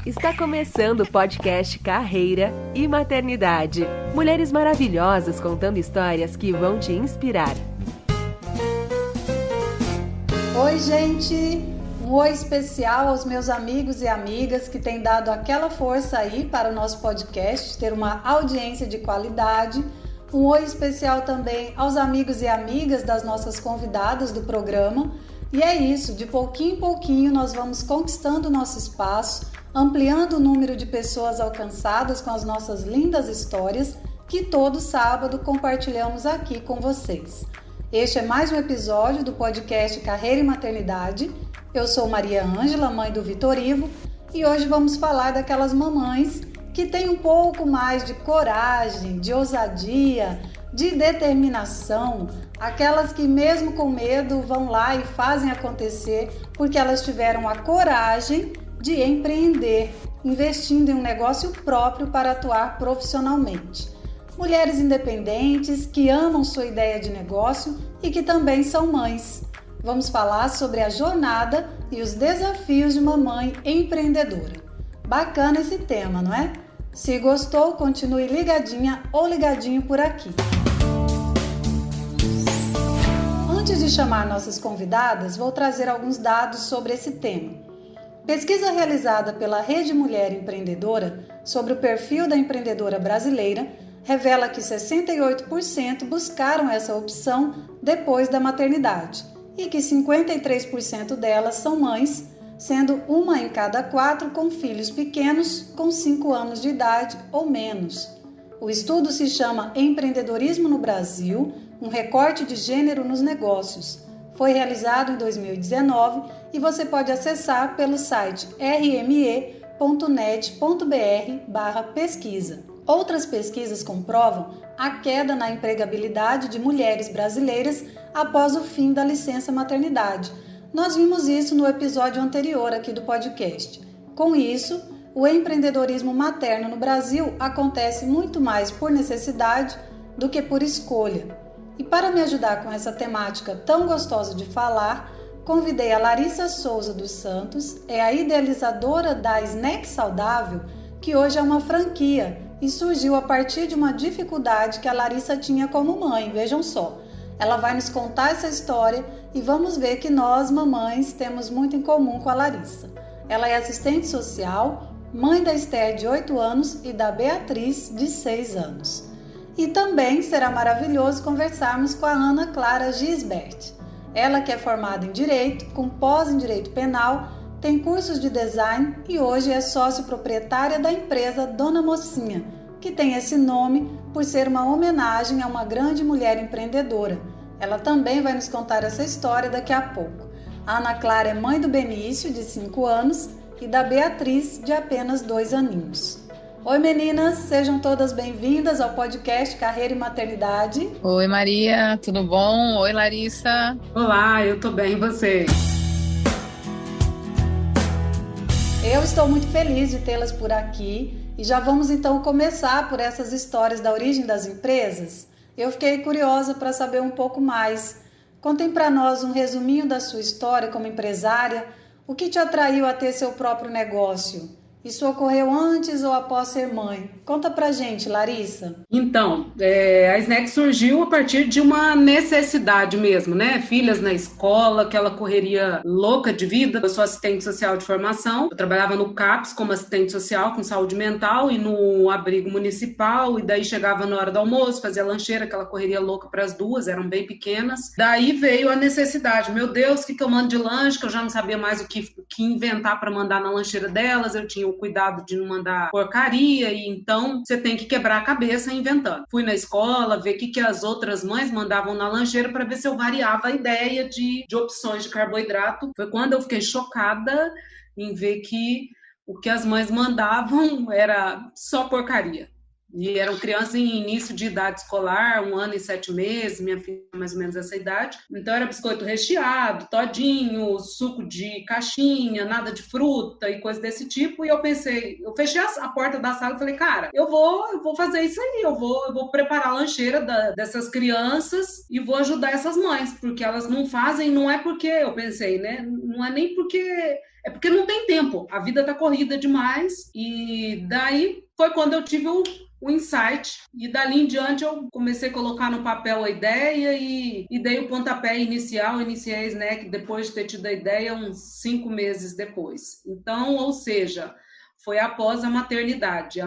Está começando o podcast Carreira e Maternidade. Mulheres maravilhosas contando histórias que vão te inspirar. Oi, gente! Um oi especial aos meus amigos e amigas que têm dado aquela força aí para o nosso podcast ter uma audiência de qualidade. Um oi especial também aos amigos e amigas das nossas convidadas do programa. E é isso, de pouquinho em pouquinho nós vamos conquistando o nosso espaço, ampliando o número de pessoas alcançadas com as nossas lindas histórias que todo sábado compartilhamos aqui com vocês. Este é mais um episódio do podcast Carreira e Maternidade. Eu sou Maria Ângela, mãe do Vitor Ivo, e hoje vamos falar daquelas mamães que têm um pouco mais de coragem, de ousadia, de determinação, aquelas que mesmo com medo vão lá e fazem acontecer porque elas tiveram a coragem de empreender, investindo em um negócio próprio para atuar profissionalmente. Mulheres independentes que amam sua ideia de negócio e que também são mães. Vamos falar sobre a jornada e os desafios de uma mãe empreendedora. Bacana esse tema, não é? Se gostou, continue ligadinha ou ligadinho por aqui. Antes de chamar nossas convidadas, vou trazer alguns dados sobre esse tema. Pesquisa realizada pela Rede Mulher Empreendedora sobre o perfil da empreendedora brasileira revela que 68% buscaram essa opção depois da maternidade e que 53% delas são mães, sendo uma em cada 4 com filhos pequenos com 5 anos de idade ou menos. O estudo se chama Empreendedorismo no Brasil, um recorte de gênero nos negócios. Foi realizado em 2019 e você pode acessar pelo site rme.net.br/pesquisa. Outras pesquisas comprovam a queda na empregabilidade de mulheres brasileiras após o fim da licença maternidade. Nós vimos isso no episódio anterior aqui do podcast. Com isso, o empreendedorismo materno no Brasil acontece muito mais por necessidade do que por escolha. E para me ajudar com essa temática tão gostosa de falar, convidei a Larissa Souza dos Santos, é a idealizadora da Snack Saudável, que hoje é uma franquia e surgiu a partir de uma dificuldade que a Larissa tinha como mãe, vejam só. Ela vai nos contar essa história e vamos ver que nós, mamães, temos muito em comum com a Larissa. Ela é assistente social, mãe da Esther, de 8 anos, e da Beatriz, de 6 anos. E também será maravilhoso conversarmos com a Ana Clara Gisbert. Ela que é formada em Direito, com pós em Direito Penal, tem cursos de design e hoje é sócio-proprietária da empresa Dona Mocinha, que tem esse nome por ser uma homenagem a uma grande mulher empreendedora. Ela também vai nos contar essa história daqui a pouco. A Ana Clara é mãe do Benício, de 5 anos, e da Beatriz, de apenas 2 aninhos. Oi meninas, sejam todas bem-vindas ao podcast Carreira e Maternidade. Oi Maria, tudo bom? Oi Larissa. Olá, eu tô bem, e você? Eu estou muito feliz de tê-las por aqui e já vamos então começar por essas histórias da origem das empresas. Eu fiquei curiosa para saber um pouco mais. Contem para nós um resuminho da sua história como empresária. O que te atraiu a ter seu próprio negócio? Isso ocorreu antes ou após ser mãe? Conta pra gente, Larissa. Então, a Snack surgiu a partir de uma necessidade mesmo, né? Filhas na escola, aquela correria louca de vida. Eu sou assistente social de formação. Eu trabalhava no CAPS como assistente social com saúde mental e no abrigo municipal. E daí chegava na hora do almoço, fazia lancheira, aquela correria louca para as duas, eram bem pequenas. Daí veio a necessidade. Meu Deus, o que eu mando de lanche? Que eu já não sabia mais o que inventar para mandar na lancheira delas. Eu tinha cuidado de não mandar porcaria, e então você tem que quebrar a cabeça inventando. Fui na escola ver o que as outras mães mandavam na lancheira para ver se eu variava a ideia de opções de carboidrato. Foi quando eu fiquei chocada em ver que o que as mães mandavam era só porcaria. E eram crianças em início de idade escolar, 1 ano e 7 meses, minha filha mais ou menos essa idade. Então era biscoito recheado, todinho, suco de caixinha, nada de fruta e coisa desse tipo. E eu pensei, eu fechei a porta da sala e falei, cara, eu vou fazer isso aí, eu vou preparar a lancheira dessas crianças e vou ajudar essas mães, porque elas não fazem, não é porque, eu pensei, né? Não é nem porque... É porque não tem tempo, a vida tá corrida demais. E daí foi quando eu tive o insight, e dali em diante eu comecei a colocar no papel a ideia e dei o pontapé inicial, iniciei a Snack depois de ter tido a ideia uns 5 meses depois. Então, ou seja, foi após a maternidade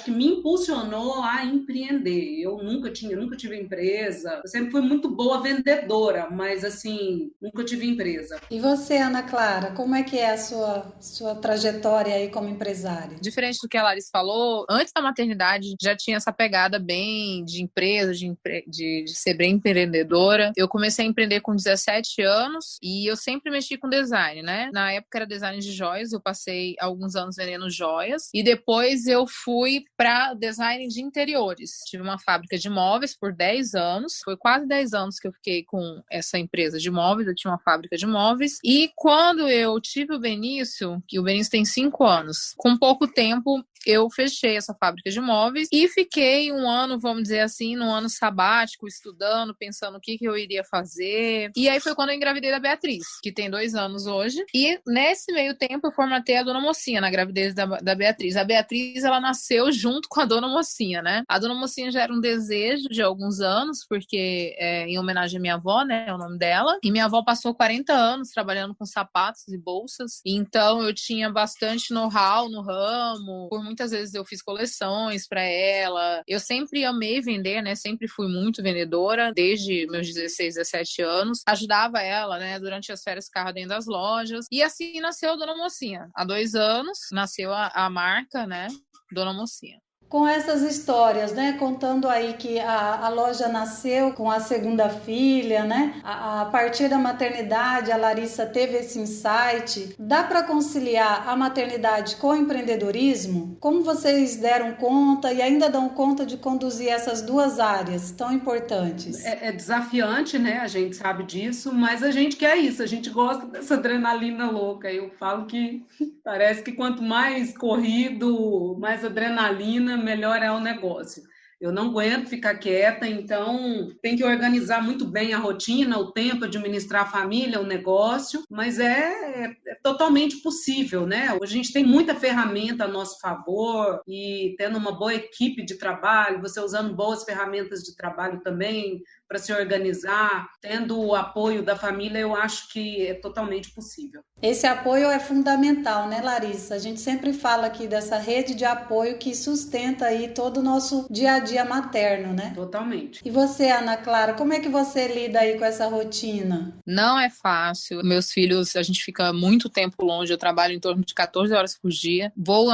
que me impulsionou a empreender. Eu nunca tive empresa, eu sempre fui muito boa vendedora, mas assim, nunca tive empresa. E você, Ana Clara, como é que é a sua trajetória aí como empresária? Diferente do que a Larissa falou, antes da maternidade já tinha essa pegada bem de empresa, de ser bem empreendedora. Eu comecei a empreender com 17 anos e eu sempre mexi com design, né? Na época era design de joias, eu passei alguns anos vendendo joias e depois eu fui para design de interiores. Tive uma fábrica de móveis por 10 anos, foi quase 10 anos que eu fiquei com essa empresa de móveis, eu tinha uma fábrica de móveis e quando eu tive o Benício, que o Benício tem 5 anos, com pouco tempo eu fechei essa fábrica de móveis e fiquei um ano, vamos dizer assim, num ano sabático, estudando, pensando o que eu iria fazer. E aí foi quando eu engravidei da Beatriz, que tem 2 anos hoje. E nesse meio tempo eu formatei a Dona Mocinha na gravidez da Beatriz. A Beatriz, ela nasceu junto com a Dona Mocinha, né? A Dona Mocinha já era um desejo de alguns anos, porque em homenagem à minha avó, né, é o nome dela. E minha avó passou 40 anos trabalhando com sapatos e bolsas. Então eu tinha bastante know-how no ramo. Por muitas vezes eu fiz coleções para ela. Eu sempre amei vender, né? Sempre fui muito vendedora, desde meus 16, 17 anos. Ajudava ela, né? Durante as férias, ficava dentro das lojas. E assim nasceu a Dona Mocinha. Há 2 anos nasceu a marca, né? Dona Mocinha. Com essas histórias, né, contando aí que a loja nasceu com a segunda filha, né, a partir da maternidade a Larissa teve esse insight, dá para conciliar a maternidade com o empreendedorismo? Como vocês deram conta e ainda dão conta de conduzir essas duas áreas tão importantes? É desafiante, né, a gente sabe disso, mas a gente quer isso, a gente gosta dessa adrenalina louca. Eu falo que parece que quanto mais corrido, mais adrenalina, melhor é o negócio. Eu não aguento ficar quieta, então tem que organizar muito bem a rotina, o tempo, administrar a família, o negócio, mas é totalmente possível, né? Hoje a gente tem muita ferramenta a nosso favor e tendo uma boa equipe de trabalho, você usando boas ferramentas de trabalho também para se organizar, tendo o apoio da família, eu acho que é totalmente possível. Esse apoio é fundamental, né, Larissa? A gente sempre fala aqui dessa rede de apoio que sustenta aí todo o nosso dia a dia materno, né? Totalmente. E você, Ana Clara, como é que você lida aí com essa rotina? Não é fácil. Meus filhos, a gente fica muito tempo longe, eu trabalho em torno de 14 horas por dia, vou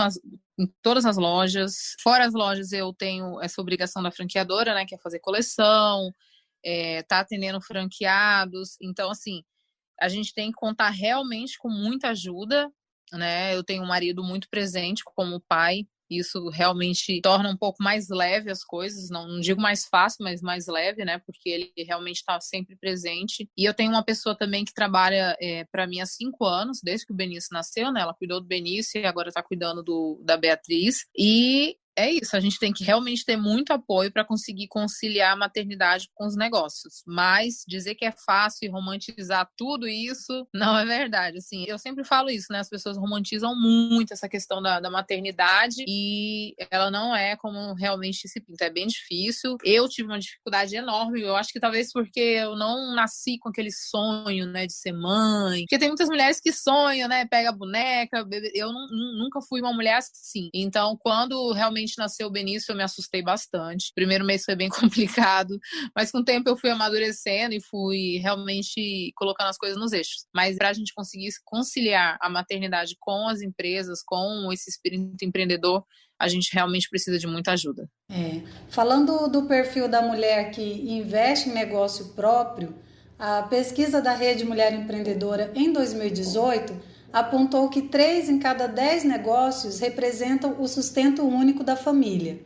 em todas as lojas. Fora as lojas, eu tenho essa obrigação da franqueadora, né, que é fazer coleção, tá atendendo franqueados. Então, assim, a gente tem que contar realmente com muita ajuda, né? Eu tenho um marido muito presente como pai. Isso realmente torna um pouco mais leve as coisas, não digo mais fácil, mas mais leve, né? Porque ele realmente está sempre presente. E eu tenho uma pessoa também que trabalha para mim há 5 anos, desde que o Benício nasceu, né? Ela cuidou do Benício e agora está cuidando da Beatriz. E é isso, a gente tem que realmente ter muito apoio para conseguir conciliar a maternidade com os negócios. Mas dizer que é fácil e romantizar tudo isso não é verdade. Assim, eu sempre falo isso, né? As pessoas romantizam muito essa questão da maternidade e ela não é como realmente se pinta. É bem difícil. Eu tive uma dificuldade enorme. Eu acho que talvez porque eu não nasci com aquele sonho, né, de ser mãe. Porque tem muitas mulheres que sonham, né? Pega a boneca, bebê. Eu nunca fui uma mulher assim. Então, quando realmente nasceu o Benício, eu me assustei bastante. Primeiro mês foi bem complicado, mas com o tempo eu fui amadurecendo e fui realmente colocando as coisas nos eixos. Mas para a gente conseguir conciliar a maternidade com as empresas, com esse espírito empreendedor, a gente realmente precisa de muita ajuda. Falando do perfil da mulher que investe em negócio próprio, a pesquisa da Rede Mulher Empreendedora em 2018 apontou que 3 em cada 10 negócios representam o sustento único da família.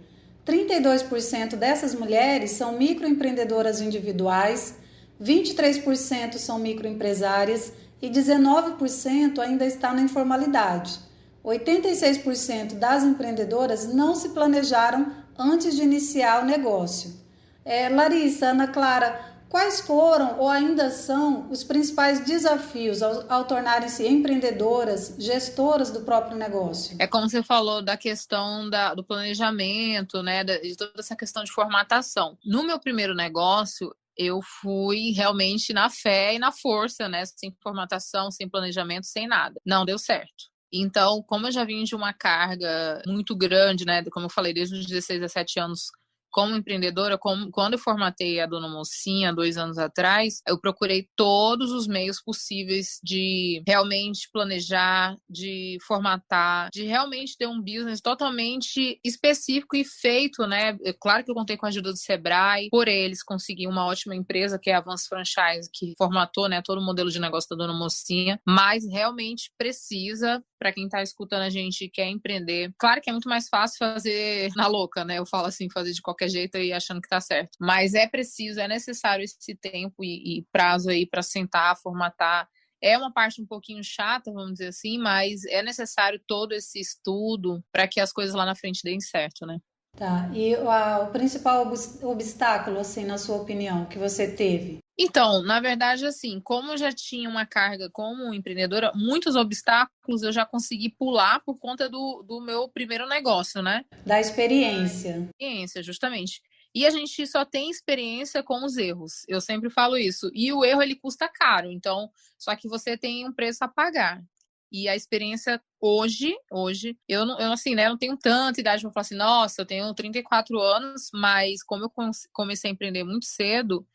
32% dessas mulheres são microempreendedoras individuais, 23% são microempresárias e 19% ainda está na informalidade. 86% das empreendedoras não se planejaram antes de iniciar o negócio. Larissa, Ana Clara, quais foram ou ainda são os principais desafios ao tornarem-se empreendedoras, gestoras do próprio negócio? É como você falou da questão do planejamento, né, de toda essa questão de formatação. No meu primeiro negócio, eu fui realmente na fé e na força, né, sem formatação, sem planejamento, sem nada. Não deu certo. Então, como eu já vim de uma carga muito grande, né, como eu falei, desde os 16, 17 anos, como empreendedora, quando eu formatei a Dona Mocinha 2 anos atrás, eu procurei todos os meios possíveis de realmente planejar, de formatar, de realmente ter um business totalmente específico e feito, né? Claro que eu contei com a ajuda do Sebrae, por eles consegui uma ótima empresa, que é a Avance Franchise, que formatou, né, todo o modelo de negócio da Dona Mocinha, mas realmente precisa, para quem está escutando a gente e quer empreender, claro que é muito mais fácil fazer na louca, né? Eu falo assim, fazer de qualquer jeito e achando que tá certo. Mas é preciso, é necessário esse tempo e prazo aí para sentar, formatar. É uma parte um pouquinho chata, vamos dizer assim, mas é necessário todo esse estudo para que as coisas lá na frente deem certo, né? Tá, e o principal obstáculo, assim, na sua opinião, que você teve? Então, na verdade, assim, como eu já tinha uma carga como empreendedora, muitos obstáculos eu já consegui pular por conta do meu primeiro negócio, né? Da experiência. Experiência, justamente. E a gente só tem experiência com os erros. Eu sempre falo isso. E o erro, ele custa caro. Então, só que você tem um preço a pagar. E a experiência hoje, eu assim, né, não tenho tanta idade para falar assim, nossa, eu tenho 34 anos, mas como eu comecei a empreender muito cedo,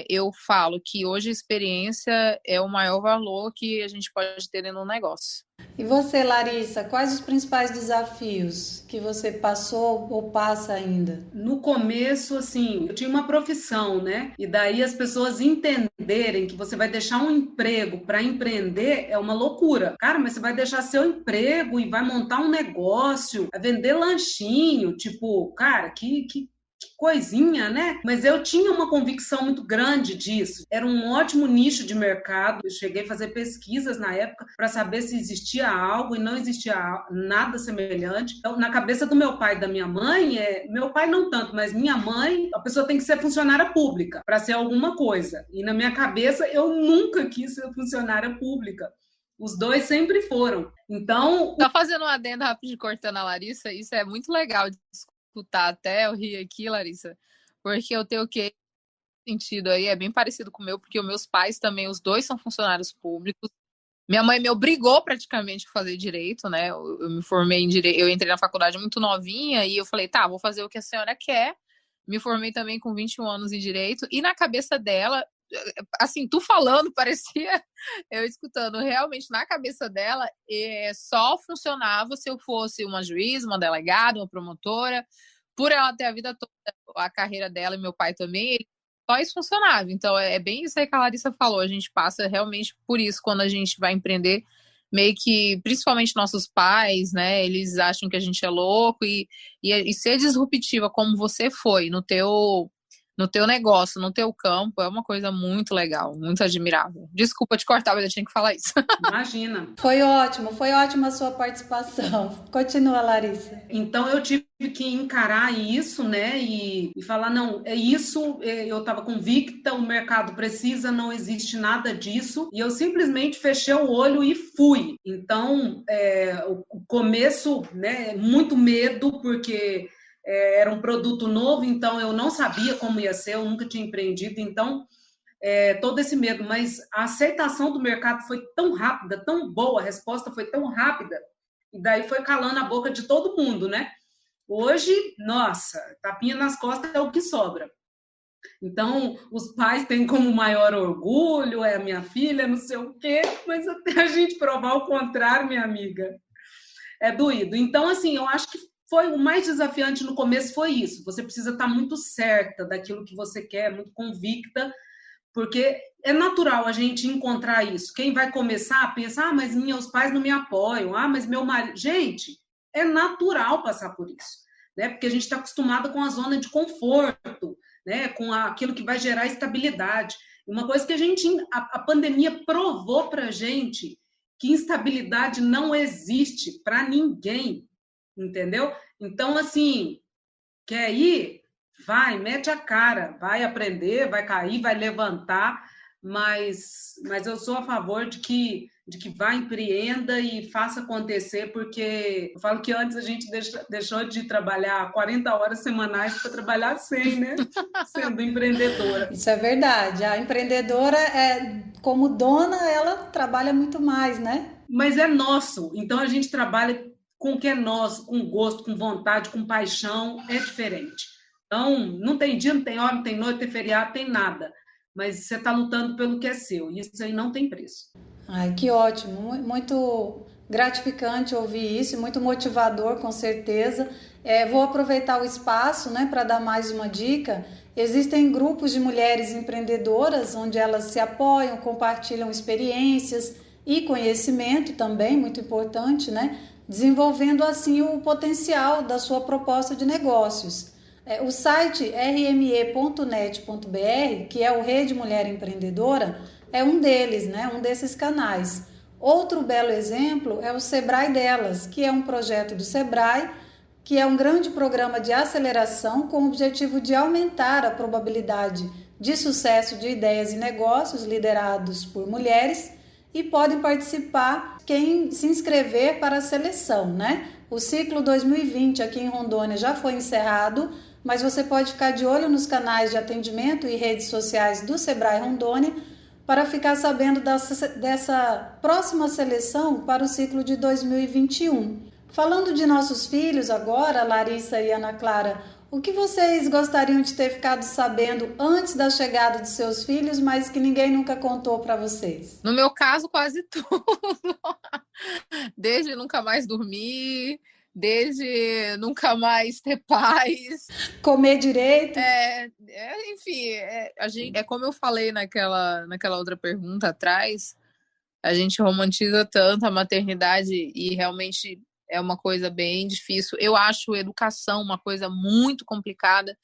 eu falo que hoje a experiência é o maior valor que a gente pode ter dentro do negócio. E você, Larissa, quais os principais desafios que você passou ou passa ainda? No começo, assim, eu tinha uma profissão, né? E daí as pessoas entenderem que você vai deixar um emprego para empreender é uma loucura. Cara, mas você vai deixar seu emprego e vai montar um negócio, vai vender lanchinho, tipo, cara, que coisinha, né? Mas eu tinha uma convicção muito grande disso. Era um ótimo nicho de mercado. Eu cheguei a fazer pesquisas na época para saber se existia algo e não existia nada semelhante. Então, na cabeça do meu pai e da minha mãe, meu pai não tanto, mas minha mãe, a pessoa tem que ser funcionária pública para ser alguma coisa. E na minha cabeça, eu nunca quis ser funcionária pública. Os dois sempre foram. Então... Só fazendo um adendo rápido, cortando a Larissa, isso é muito legal de escutar, até eu ri aqui, Larissa, porque eu tenho que sentido aí, é bem parecido com o meu, porque os meus pais também, os dois são funcionários públicos. Minha mãe me obrigou praticamente a fazer direito, né? Eu me formei em direito, eu entrei na faculdade muito novinha e eu falei, tá, vou fazer o que a senhora quer. Me formei também com 21 anos em direito e na cabeça dela, assim, tu falando, parecia eu escutando, realmente na cabeça dela só funcionava se eu fosse uma juíza, uma delegada, uma promotora, por ela ter a vida toda, a carreira dela e meu pai também, só isso funcionava. Então é bem isso aí que a Larissa falou, a gente passa realmente por isso quando a gente vai empreender, meio que, principalmente nossos pais, né, eles acham que a gente é louco e ser disruptiva como você foi no teu negócio, no teu campo, é uma coisa muito legal, muito admirável. Desculpa te cortar, mas eu tinha que falar isso. Imagina. Foi ótima a sua participação. Continua, Larissa. Então, eu tive que encarar isso, né, e falar, não, é isso, eu estava convicta, o mercado precisa, não existe nada disso, e eu simplesmente fechei o olho e fui. Então, o começo, né, muito medo, porque... era um produto novo, então eu não sabia como ia ser, eu nunca tinha empreendido, então todo esse medo, mas a aceitação do mercado foi tão rápida, tão boa, a resposta foi tão rápida, e daí foi calando a boca de todo mundo, né? Hoje, nossa, tapinha nas costas é o que sobra. Então, os pais têm como maior orgulho, é a minha filha, não sei o quê, mas até a gente provar o contrário, minha amiga, é doído. Então, assim, eu acho que o mais desafiante no começo foi isso. Você precisa estar muito certa daquilo que você quer, muito convicta, porque é natural a gente encontrar isso. Quem vai começar a pensar, mas meus pais não me apoiam, mas meu marido... Gente, é natural passar por isso. né? Porque a gente está acostumado com a zona de conforto, né? Com aquilo que vai gerar estabilidade. Uma coisa que a pandemia provou para a gente que instabilidade não existe para ninguém, entendeu? Então, assim, quer ir? Vai, mete a cara, vai aprender, vai cair, vai levantar, mas eu sou a favor de que vá, empreenda e faça acontecer, porque eu falo que antes a gente deixou de trabalhar 40 horas semanais para trabalhar 100, né? Sendo empreendedora. Isso é verdade. A empreendedora, como dona, ela trabalha muito mais, né? Mas é nosso, então a gente trabalha com o que é nosso, com gosto, com vontade, com paixão, é diferente. Então, não tem dia, não tem hora, não tem noite, não tem feriado, tem nada. Mas você está lutando pelo que é seu, e isso aí não tem preço. Ai, que ótimo, muito gratificante ouvir isso, muito motivador, com certeza. Vou aproveitar o espaço, né, para dar mais uma dica. Existem grupos de mulheres empreendedoras, onde elas se apoiam, compartilham experiências e conhecimento também, muito importante, né, desenvolvendo assim o potencial da sua proposta de negócios. O site rme.net.br, que é o Rede Mulher Empreendedora, é um deles, né? Um desses canais. Outro belo exemplo é o Sebrae Delas, que é um projeto do Sebrae, que é um grande programa de aceleração com o objetivo de aumentar a probabilidade de sucesso de ideias e negócios liderados por mulheres, e podem participar quem se inscrever para a seleção, né? O ciclo 2020 aqui em Rondônia já foi encerrado, mas você pode ficar de olho nos canais de atendimento e redes sociais do Sebrae Rondônia para ficar sabendo dessa próxima seleção para o ciclo de 2021. Falando de nossos filhos agora, Larissa e Ana Clara, o que vocês gostariam de ter ficado sabendo antes da chegada de seus filhos, mas que ninguém nunca contou para vocês? No meu caso, quase tudo. Desde nunca mais dormir, desde nunca mais ter paz. Comer direito. Enfim, como eu falei naquela outra pergunta atrás, a gente romantiza tanto a maternidade e realmente é uma coisa bem difícil. Eu acho educação uma coisa muito complicada.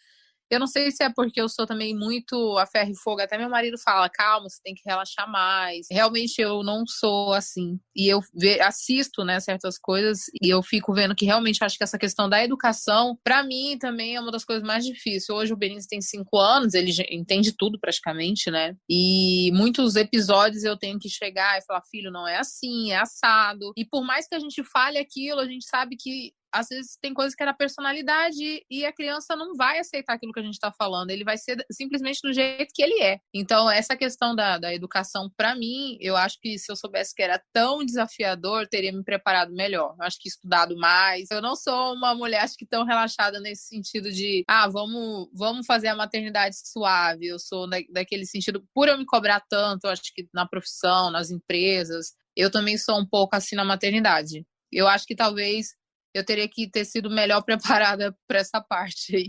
Eu não sei se é porque eu sou também muito a ferro e fogo. Até meu marido fala, calma, você tem que relaxar mais. Realmente eu não sou assim. E eu assisto, né, certas coisas e eu fico vendo que realmente acho que essa questão da educação, pra mim, também é uma das coisas mais difíceis. Hoje o Benício tem 5 anos, ele entende tudo praticamente, né? E muitos episódios eu tenho que chegar e falar, filho, não é assim, é assado. E por mais que a gente fale aquilo, a gente sabe que às vezes tem coisas que é da personalidade e a criança não vai aceitar aquilo que a gente está falando, ele vai ser simplesmente do jeito que ele é. Então, essa questão da educação, para mim, eu acho que se eu soubesse que era tão desafiador, teria me preparado melhor. Eu acho que estudado mais. Eu não sou uma mulher, acho que tão relaxada nesse sentido de, vamos fazer a maternidade suave. Eu sou daquele sentido, por eu me cobrar tanto, eu acho que na profissão, nas empresas, eu também sou um pouco assim na maternidade. Eu acho que talvez eu teria que ter sido melhor preparada para essa parte aí.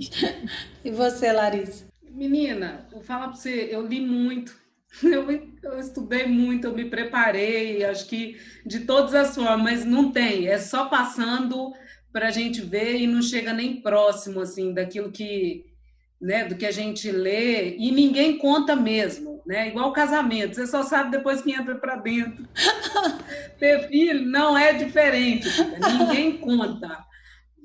E você, Larissa? Menina, vou falar para você, eu li muito, eu estudei muito, eu me preparei, acho que de todas as formas, mas não tem, é só passando para a gente ver e não chega nem próximo, assim, daquilo que, né, do que a gente lê, e ninguém conta mesmo, né? Igual casamento, você só sabe depois que entra para dentro. Ter filho não é diferente, ninguém conta.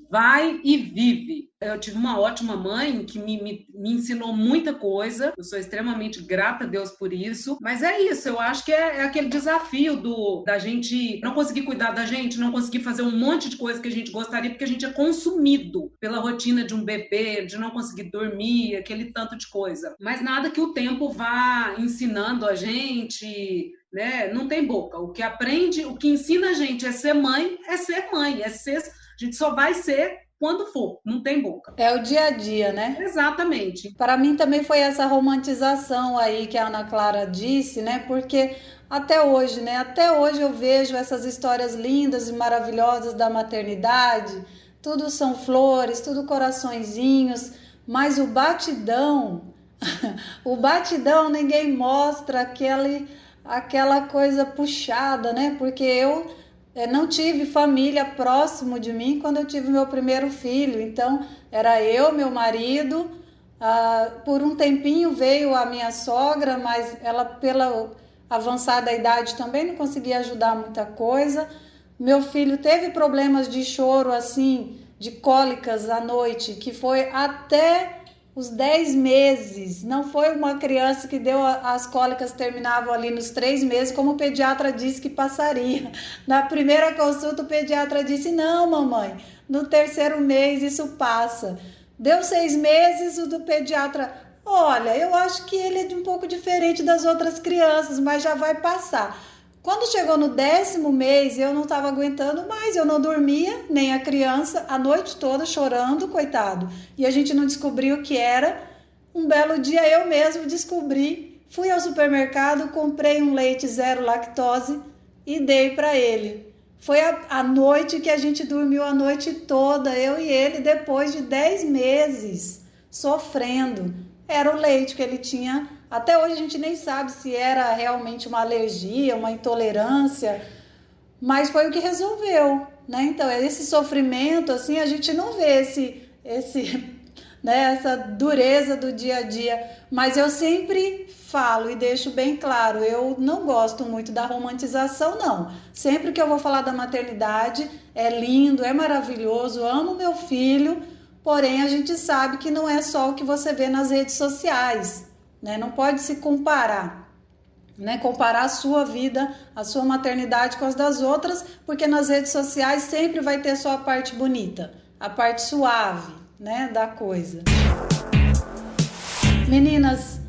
Vai e vive. Eu tive uma ótima mãe que me ensinou muita coisa. Eu sou extremamente grata a Deus por isso. Mas é isso, eu acho que é aquele desafio da gente não conseguir cuidar da gente, não conseguir fazer um monte de coisa que a gente gostaria, porque a gente é consumido pela rotina de um bebê, de não conseguir dormir, aquele tanto de coisa. Mas nada que o tempo vá ensinando a gente, né? Não tem boca. O que aprende, o que ensina a gente é ser mãe, é ser mãe, é ser... A gente só vai ser quando for, não tem boca. É o dia a dia, né? Exatamente. Para mim também foi essa romantização aí que a Ana Clara disse, né? Porque até hoje, né? Até hoje eu vejo essas histórias lindas e maravilhosas da maternidade. Tudo são flores, tudo coraçõezinhos, mas o batidão, ninguém mostra aquela coisa puxada, né? Porque eu não tive família próximo de mim quando eu tive meu primeiro filho. Então, era eu, meu marido. Por um tempinho veio a minha sogra, mas ela, pela avançada idade, também não conseguia ajudar muita coisa. Meu filho teve problemas de choro, assim, de cólicas à noite, que foi até os 10 meses. Não foi uma criança que deu as cólicas, terminavam ali nos 3 meses, como o pediatra disse que passaria. Na primeira consulta, o pediatra disse: não, mamãe, no 3º mês isso passa. Deu 6 meses, o do pediatra: olha, eu acho que ele é um pouco diferente das outras crianças, mas já vai passar. Quando chegou no 10º mês, eu não estava aguentando mais, eu não dormia, nem a criança, a noite toda chorando, coitado. E a gente não descobriu o que era. Um belo dia eu mesmo descobri, fui ao supermercado, comprei um leite 0 lactose e dei para ele. Foi a noite que a gente dormiu a noite toda, eu e ele, depois de 10 meses, sofrendo. Era o leite que ele tinha. Até hoje a gente nem sabe se era realmente uma alergia, uma intolerância, mas foi o que resolveu, né? Então, esse sofrimento, assim, a gente não vê essa dureza do dia a dia, mas eu sempre falo e deixo bem claro, eu não gosto muito da romantização, não. Sempre que eu vou falar da maternidade, é lindo, é maravilhoso, amo meu filho, porém a gente sabe que não é só o que você vê nas redes sociais, né? Não pode se comparar, né? Comparar a sua vida, a sua maternidade com as das outras, porque nas redes sociais sempre vai ter só a parte bonita, a parte suave, né, da coisa. Meninas,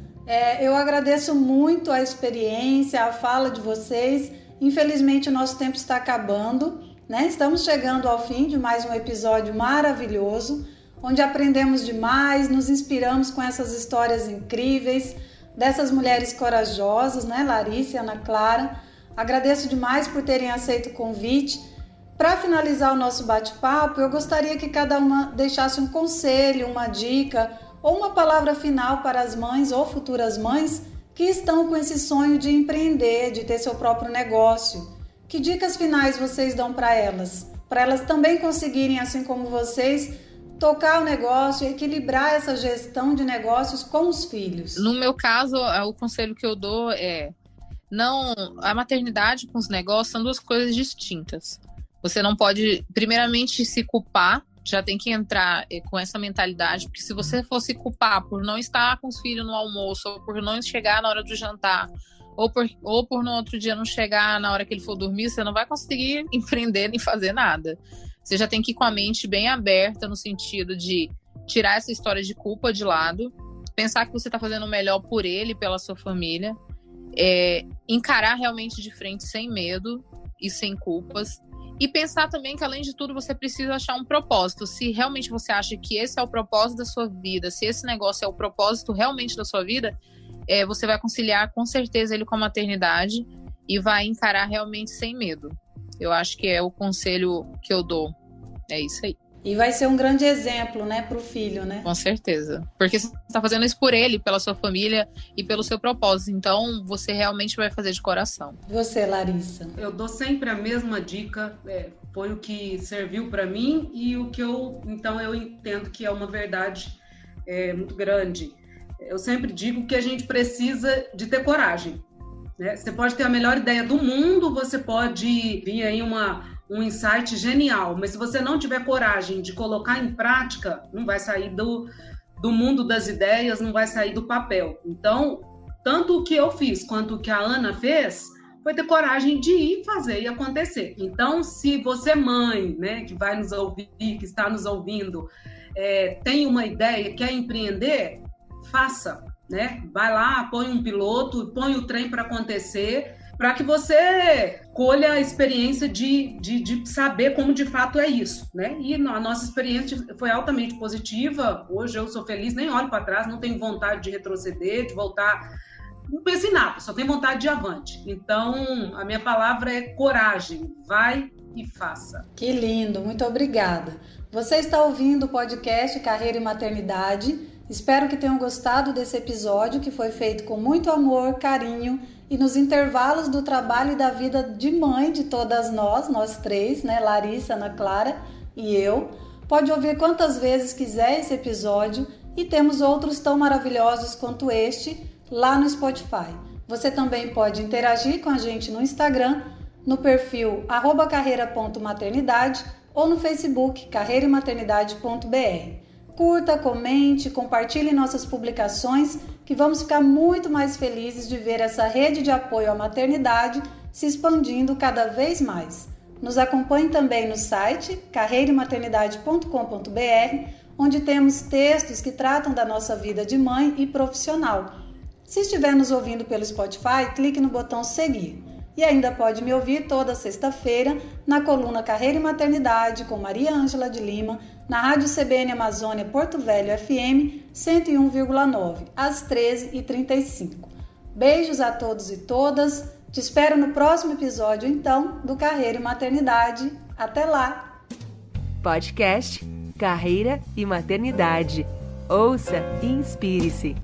eu agradeço muito a experiência, a fala de vocês. Infelizmente o nosso tempo está acabando, né? Estamos chegando ao fim de mais um episódio maravilhoso, onde aprendemos demais, nos inspiramos com essas histórias incríveis, dessas mulheres corajosas, né, Larissa e Ana Clara. Agradeço demais por terem aceito o convite. Para finalizar o nosso bate-papo, eu gostaria que cada uma deixasse um conselho, uma dica ou uma palavra final para as mães ou futuras mães que estão com esse sonho de empreender, de ter seu próprio negócio. Que dicas finais vocês dão para elas também conseguirem, assim como vocês, tocar o negócio, equilibrar essa gestão de negócios com os filhos? No meu caso, o conselho que eu dou é: a maternidade com os negócios são 2 coisas distintas. Você não pode, primeiramente, se culpar, já tem que entrar com essa mentalidade, porque se você for se culpar por não estar com os filhos no almoço, ou por não chegar na hora do jantar, ou por no outro dia não chegar na hora que ele for dormir, você não vai conseguir empreender nem fazer nada. Você já tem que ir com a mente bem aberta, no sentido de tirar essa história de culpa de lado, pensar que você está fazendo o melhor por ele, pela sua família, encarar realmente de frente sem medo e sem culpas, e pensar também que, além de tudo, você precisa achar um propósito. Se realmente você acha que esse é o propósito da sua vida, se esse negócio é o propósito realmente da sua vida, você vai conciliar com certeza ele com a maternidade e vai encarar realmente sem medo. Eu acho que é o conselho que eu dou. É isso aí. E vai ser um grande exemplo, né, para o filho, né? Com certeza. Porque você está fazendo isso por ele, pela sua família e pelo seu propósito. Então, você realmente vai fazer de coração. Você, Larissa? Eu dou sempre a mesma dica. Foi o que serviu para mim e o que eu entendo que é uma verdade muito grande. Eu sempre digo que a gente precisa de ter coragem, né? Você pode ter a melhor ideia do mundo, você pode vir aí um insight genial, mas se você não tiver coragem de colocar em prática, não vai sair do mundo das ideias, não vai sair do papel. Então, tanto o que eu fiz quanto o que a Ana fez foi ter coragem de ir fazer e acontecer. Então, se você, mãe, né, que vai nos ouvir, que está nos ouvindo, tem uma ideia, quer empreender, faça, né? Vai lá, põe um piloto, põe o trem para acontecer, para que você colha a experiência de saber como de fato é isso, né? E a nossa experiência foi altamente positiva. Hoje eu sou feliz, nem olho para trás, não tenho vontade de retroceder, de voltar, não penso em nada, só tenho vontade de ir avante. Então, a minha palavra é coragem, vai e faça. Que lindo, muito obrigada. Você está ouvindo o podcast Carreira e Maternidade. Espero que tenham gostado desse episódio que foi feito com muito amor, carinho e nos intervalos do trabalho e da vida de mãe de todas nós três, né? Larissa, Ana Clara e eu. Pode ouvir quantas vezes quiser esse episódio e temos outros tão maravilhosos quanto este lá no Spotify. Você também pode interagir com a gente no Instagram, no perfil @carreira.maternidade ou no Facebook carreiraematernidade.br. Curta, comente, compartilhe nossas publicações, que vamos ficar muito mais felizes de ver essa rede de apoio à maternidade se expandindo cada vez mais. Nos acompanhe também no site carreiraematernidade.com.br, onde temos textos que tratam da nossa vida de mãe e profissional. Se estiver nos ouvindo pelo Spotify, clique no botão seguir. E ainda pode me ouvir toda sexta-feira na coluna Carreira e Maternidade com Maria Ângela de Lima, na Rádio CBN Amazônia Porto Velho FM 101,9, às 13h35. Beijos a todos e todas. Te espero no próximo episódio, então, do Carreira e Maternidade. Até lá! Podcast Carreira e Maternidade. Ouça e inspire-se.